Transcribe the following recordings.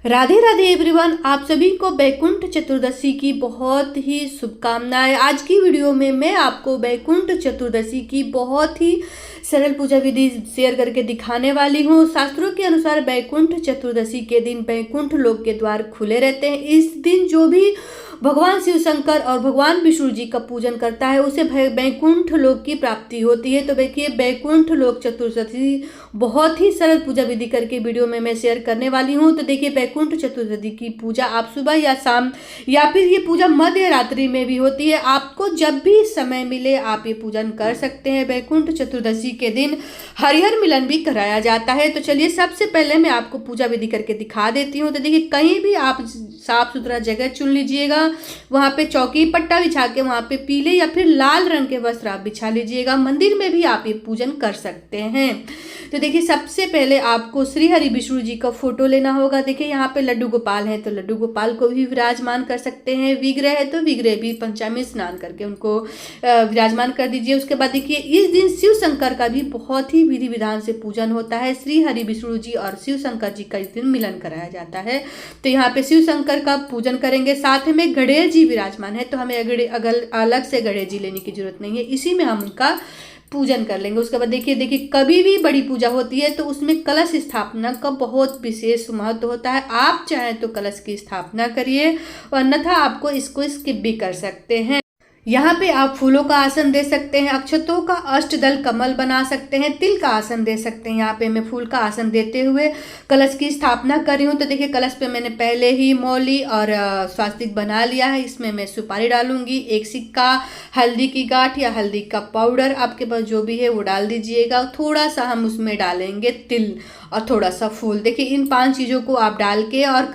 Radhe Radhe everyone, आप सभी को बैकुंठ चतुर्दशी की बहुत ही शुभकामनाएं। आज की वीडियो में मैं आपको बैकुंठ चतुर्दशी की बहुत ही सरल पूजा विधि शेयर करके दिखाने वाली हूँ। शास्त्रों के अनुसार बैकुंठ चतुर्दशी के दिन बैकुंठ लोक के द्वार खुले रहते हैं। इस दिन जो भी भगवान शिव शंकर और भगवान विष्णु जी का पूजन करता है उसे बैकुंठ लोक की प्राप्ति होती है। तो देखिए, बैकुंठ लोक चतुर्दशी बहुत ही सरल पूजा विधि करके वीडियो में मैं शेयर करने वाली हूँ। तो देखिए, बैकुंठ चतुर्दशी की पूजा आप सुबह या शाम या फिर ये पूजा मध्य रात्रि में भी होती है। आपको जब भी समय मिले आप ये पूजन कर सकते हैं। बैकुंठ चतुर्दशी के दिन हरिहर मिलन भी कराया जाता है। तो चलिए, सबसे पहले मैं आपको पूजा विधि करके दिखा देती हूँ। तो देखिए, कहीं भी आप साफ सुथरा जगह चुन लीजिएगा, वहां पे चौकी पट्टा बिछा के वहां पे पीले या फिर लाल रंग के वस्त्र आप बिछा लीजिएगा। मंदिर में भी आप ये पूजन कर सकते हैं। तो देखिए, सबसे पहले आपको श्री हरि विष्णु जी का फोटो लेना होगा। देखिए, यहाँ पे लड्डू गोपाल है तो लड्डू गोपाल को भी विराजमान कर सकते हैं। विग्रह है तो विग्रह भी पंचामृत स्नान करके उनको विराजमान कर दीजिए। उसके बाद देखिए, इस दिन शिव शंकर का भी बहुत ही विधि विधान से पूजन होता है। श्री हरि विष्णु जी और शिव शंकर जी का इस दिन मिलन कराया जाता है। तो यहाँ पे शिव शंकर का पूजन करेंगे। साथ में गणेश जी विराजमान है तो हमें अगर अलग से गणेश जी लेने की जरूरत नहीं है, इसी में हम उनका पूजन कर लेंगे। उसके बाद देखिए, कभी भी बड़ी पूजा होती है तो उसमें कलश स्थापना का बहुत विशेष महत्व होता है। आप चाहें तो कलश की स्थापना करिए, अन्यथा आपको इसको स्किप भी कर सकते हैं। यहाँ पे आप फूलों का आसन दे सकते हैं, अक्षतों का अष्टदल कमल बना सकते हैं, तिल का आसन दे सकते हैं। यहाँ पे मैं फूल का आसन देते हुए कलश की स्थापना कर रही हूँ। तो देखिए, कलश पे मैंने पहले ही मौली और स्वास्तिक बना लिया है। इसमें मैं सुपारी डालूंगी, एक सिक्का, हल्दी की गांठ या हल्दी का पाउडर आपके पास जो भी है वो डाल दीजिएगा। थोड़ा सा हम उसमें डालेंगे तिल और थोड़ा सा फूल। देखिए, इन 5 चीज़ों को आप डाल के और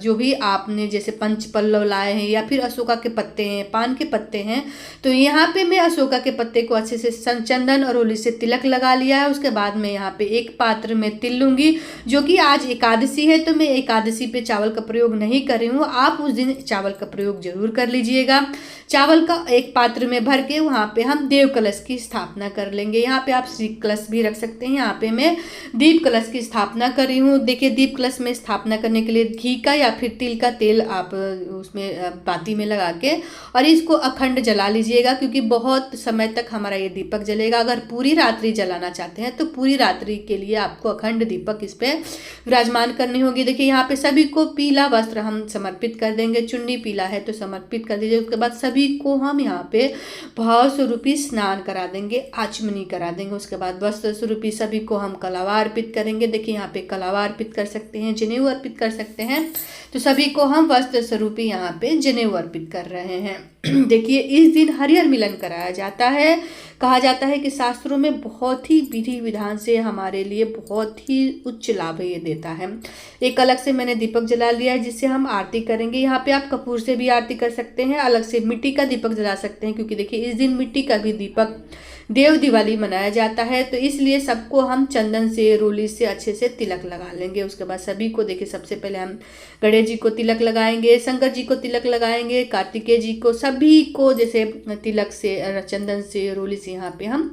जो भी आपने जैसे पंच पल्लव लाए हैं या फिर अशोका के पत्ते हैं, पान के पत्ते हैं, तो यहाँ पे मैं अशोका के पत्ते को अच्छे से चंदन और रोली से तिलक लगा लिया है। उसके बाद मैं यहाँ पे एक पात्र में तिल लूंगी, जो कि आज एकादशी है तो मैं एकादशी पे चावल का प्रयोग नहीं कर रही हूँ। आप उस दिन चावल का प्रयोग जरूर कर लीजिएगा। चावल का एक पात्र में भर के वहाँ पे हम देव कलश की स्थापना कर लेंगे। यहाँ पे आप श्री कलश भी रख सकते हैं। यहाँ पे मैं दीप कलश की स्थापना कर रही हूँ। देखिए, दीप कलश में स्थापना करने के लिए घी का या फिर तिल का तेल आप उसमें पाती में लगा के और इसको अखंड जला लीजिएगा, क्योंकि बहुत समय तक हमारा ये दीपक जलेगा। अगर पूरी रात्रि जलाना चाहते हैं तो पूरी रात्रि के लिए आपको अखंड दीपक इस पे विराजमान करनी होगी। देखिए, यहाँ पे सभी को पीला वस्त्र हम समर्पित कर देंगे। चुन्नी पीला है तो समर्पित कर दीजिए। उसके बाद सभी को हम यहाँ पे भाव स्वरूपी स्नान करा देंगे, आचमनी करा देंगे। उसके बाद वस्त्र स्वरूपी सभी को हम कलावा अर्पित करेंगे। देखिए, यहाँ पे कलावा अर्पित कर सकते हैं, जनेऊ अर्पित कर सकते हैं। तो सभी को हम वस्त्र स्वरूपी यहाँ पे जनेऊ अर्पित कर रहे हैं। देखिए, इस दिन हरिहर मिलन कराया जाता है। कहा जाता है कि शास्त्रों में बहुत ही विधि विधान से हमारे लिए बहुत ही उच्च लाभ ये देता है। एक अलग से मैंने दीपक जला लिया है जिससे हम आरती करेंगे। यहाँ पे आप कपूर से भी आरती कर सकते हैं, अलग से मिट्टी का दीपक जला सकते हैं, क्योंकि देखिए, इस दिन मिट्टी का भी दीपक देव दिवाली मनाया जाता है। तो इसलिए सबको हम चंदन से, रोली से अच्छे से तिलक लगा लेंगे। उसके बाद सभी को देखिए, सबसे पहले हम गणेश जी को तिलक लगाएंगे, शंकर जी को तिलक लगाएंगे, कार्तिकेय जी को, सभी को जैसे तिलक से, चंदन से, रोली से यहाँ पे हम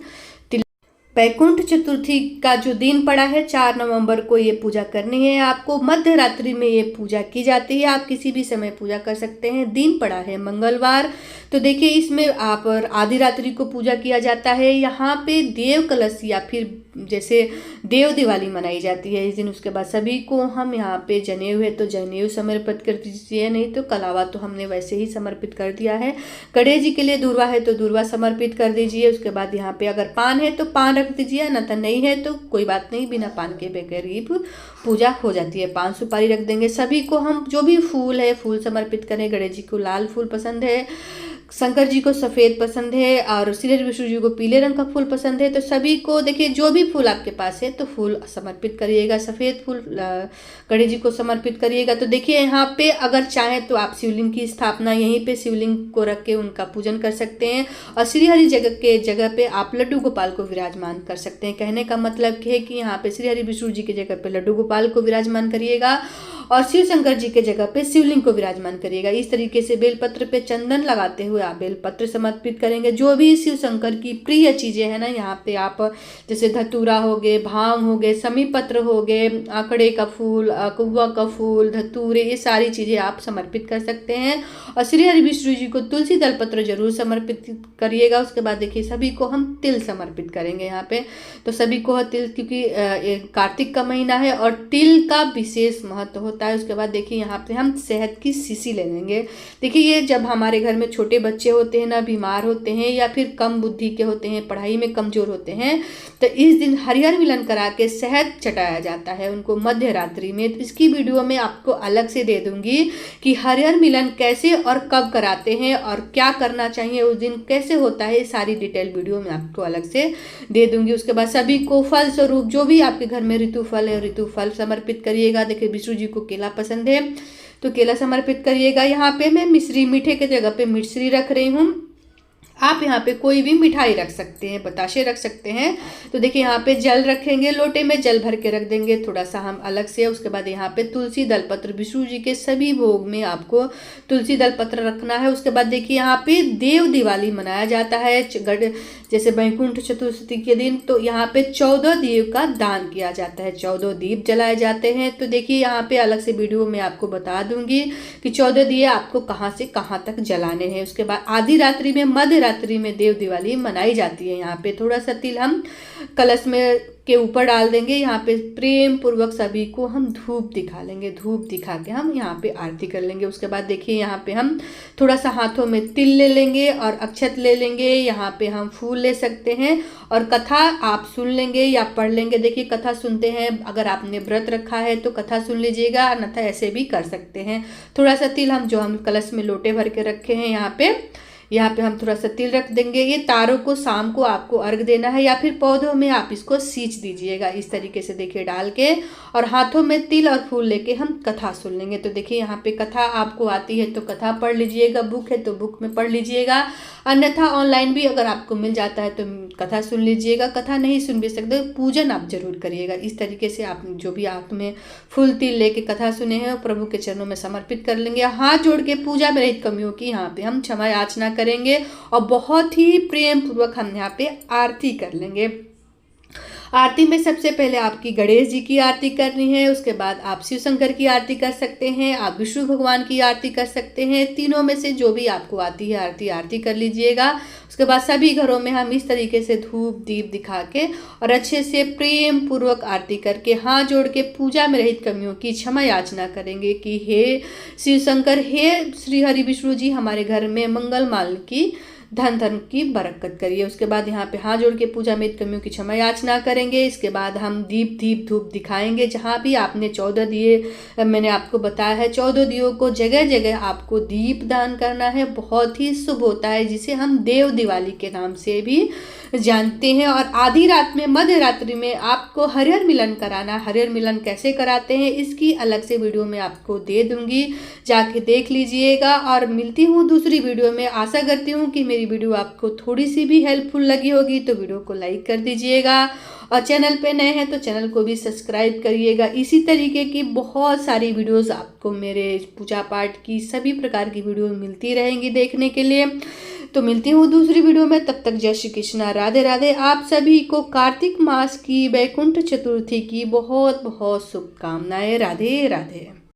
बैकुंठ चतुर्थी का जो दिन पड़ा है 4 नवंबर को ये पूजा करनी है। आपको मध्य रात्रि में ये पूजा की जाती है। आप किसी भी समय पूजा कर सकते हैं। दिन पड़ा है मंगलवार, तो देखिए, इसमें आप आधी रात्रि को पूजा किया जाता है। यहाँ पे देव कलश या फिर जैसे देव दिवाली मनाई जाती है इस दिन। उसके बाद सभी को हम यहाँ पे जनेऊ है तो जनेऊ समर्पित कर दीजिए, नहीं तो कलावा तो हमने वैसे ही समर्पित कर दिया है। गणेश जी के लिए दूर्वा है तो दूर्वा समर्पित कर दीजिए। उसके बाद यहाँ पे अगर पान है तो पान रख दीजिए, न तो नहीं है तो कोई बात नहीं, बिना पान के बगैर ही पूजा हो जाती है। पान सुपारी रख देंगे। सभी को हम जो भी फूल है फूल समर्पित करें। गणेश जी को लाल फूल पसंद है, शंकर जी को सफ़ेद पसंद है और श्री हरि विष्णु जी को पीले रंग का फूल पसंद है। तो सभी को देखिए, जो भी फूल आपके पास है तो फूल समर्पित करिएगा। सफ़ेद फूल गणेश जी को समर्पित करिएगा। तो देखिए, यहाँ पे अगर चाहें तो आप शिवलिंग की स्थापना यहीं पे शिवलिंग को रख के उनका पूजन कर सकते हैं और श्री हरि जगह पे आप लड्डू गोपाल को विराजमान कर सकते हैं। कहने का मतलब है कि यहाँ पे श्री हरि विष्णु जी की जगह पे लड्डू गोपाल को विराजमान करिएगा और शिव शंकर जी के जगह पे शिवलिंग को विराजमान करिएगा। इस तरीके से बेलपत्र पे चंदन लगाते हुए आप बेलपत्र समर्पित करेंगे। जो भी शिव शंकर की प्रिय चीज़ें हैं ना, यहाँ पे आप जैसे धतूरा हो गए, भांग हो गए, समी पत्र हो गए, आंकड़े का फूल, कौवा का फूल, धतूरे, ये सारी चीज़ें आप समर्पित कर सकते हैं। और श्री हरि विष्णु जी को तुलसी दल पत्र जरूर समर्पित करिएगा। उसके बाद देखिए सभी को हम तिल समर्पित करेंगे यहाँ पे। तो सभी को तिल, क्योंकि कार्तिक का महीना है और तिल का विशेष महत्व होता है। उसके बाद देखिए यहाँ पे हम शहद की शीशी ले लेंगे। देखिए ये जब हमारे घर में छोटे बच्चे होते हैं ना, बीमार होते हैं या फिर कम बुद्धि के होते हैं, पढ़ाई में कमजोर होते हैं, तो इस दिन हरिहर मिलन करा के शहद चटाया जाता है उनको मध्य रात्रि में। तो इसकी वीडियो में आपको अलग से दे दूंगी कि हरिहर मिलन कैसे और कब कराते हैं और क्या करना चाहिए उस दिन, कैसे होता है, सारी डिटेल वीडियो में आपको अलग से दे दूंगी। उसके बाद सभी को फल स्वरूप जो भी आपके घर में ऋतु फल है ऋतु फल समर्पित करिएगा। देखिए विष्णु जी को केला पसंद है तो केला समर्पित करिएगा। यहाँ पे मैं मिश्री, मीठे के जगह पे मिश्री रख रही हूँ। आप यहाँ पे कोई भी मिठाई रख सकते हैं, बताशे रख सकते हैं। तो देखिए यहाँ पे जल रखेंगे, लोटे में जल भर के रख देंगे थोड़ा सा हम अलग से। उसके बाद यहाँ पे तुलसी दलपत्र, विष्णु जी के सभी भोग में आपको तुलसी दलपत्र रखना है। उसके बाद देखिए यहाँ पे देव दिवाली मनाया जाता है जैसे वैकुंठ चतुर्थी के दिन। तो यहाँ पे 14 दीप का दान किया जाता है, 14 दीप जलाए जाते हैं। तो देखिए यहाँ पे अलग से वीडियो में आपको बता दूंगी कि 14 दिए आपको कहाँ से कहाँ तक जलाने हैं। उसके बाद आधी रात्रि में, मध्य रात्रि में देव दिवाली मनाई जाती है। यहाँ पे थोड़ा सा तिल हम कलश में के ऊपर डाल देंगे। यहाँ पे प्रेम पूर्वक सभी को हम धूप दिखा लेंगे, धूप दिखा के हम यहाँ पे आरती कर लेंगे। उसके बाद देखिए यहाँ पे हम थोड़ा सा हाथों में तिल ले लेंगे और अक्षत ले लेंगे। यहाँ पे हम फूल ले सकते हैं और कथा आप सुन लेंगे या पढ़ लेंगे। देखिए कथा सुनते हैं, अगर आपने व्रत रखा है तो कथा सुन लीजिएगा, अन्यथा ऐसे भी कर सकते हैं। थोड़ा सा तिल हम जो हम कलश में लोटे भर के रखे हैं यहाँ पे हम थोड़ा सा तिल रख देंगे। ये तारों को शाम को आपको अर्घ देना है या फिर पौधों में आप इसको सींच दीजिएगा इस तरीके से देखिए डाल के, और हाथों में तिल और फूल लेके हम कथा सुन लेंगे। तो देखिए यहाँ पे कथा आपको आती है तो कथा पढ़ लीजिएगा, बुक है तो बुक में पढ़ लीजिएगा, अन्यथा ऑनलाइन भी अगर आपको मिल जाता है तो कथा सुन लीजिएगा। कथा नहीं सुन भी सकते पूजन आप जरूर करिएगा। इस तरीके से आप जो भी हाथ में फूल तिल लेके कथा सुने हैं प्रभु के चरणों में समर्पित कर लेंगे। हाथ जोड़ के पूजा में रहित कमियों की यहाँ पे हम क्षमा याचना करेंगे और बहुत ही प्रेम पूर्वक हम यहाँ पे आरती कर लेंगे। आरती में सबसे पहले आपकी गणेश जी की आरती करनी है। उसके बाद आप शिव शंकर की आरती कर सकते हैं, आप विष्णु भगवान की आरती कर सकते हैं। तीनों में से जो भी आपको आती है आरती कर लीजिएगा। उसके बाद सभी घरों में हम इस तरीके से धूप दीप दिखा के और अच्छे से प्रेम पूर्वक आरती करके हाथ जोड़ के पूजा में रहित कमियों की क्षमा याचना करेंगे कि हे शिव शंकर, हे श्री हरि विष्णु जी, हमारे घर में मंगल माल की धन की बरकत करिए। उसके बाद यहाँ पे हाथ जोड़ के पूजा में कमियों की क्षमा याचना करेंगे। इसके बाद हम दीप धूप दिखाएंगे। जहाँ भी आपने 14 दिए मैंने आपको बताया है, 14 दियों को जगह जगह आपको दीप दान करना है। बहुत ही शुभ होता है, जिसे हम देव दिवाली के नाम से भी जानते हैं। और आधी रात में, मध्य रात्रि में आपको हरिहर मिलन कराना। हरिहर मिलन कैसे कराते हैं इसकी अलग से वीडियो में आपको दे दूंगी, जाके देख लीजिएगा। और मिलती हूँ दूसरी वीडियो में। आशा करती हूँ कि मेरी वीडियो आपको थोड़ी सी भी हेल्पफुल लगी होगी, तो वीडियो को लाइक कर दीजिएगा और चैनल पे नए हैं तो चैनल को भी सब्सक्राइब करिएगा। इसी तरीके की बहुत सारी वीडियोस आपको मेरे पूजा पाठ की सभी प्रकार की वीडियो मिलती रहेंगी देखने के लिए। तो मिलती हूँ दूसरी वीडियो में, तब तक जय श्री कृष्णा, राधे राधे। आप सभी को कार्तिक मास की वैकुंठ चतुर्थी की बहुत बहुत शुभकामनाएं। राधे राधे।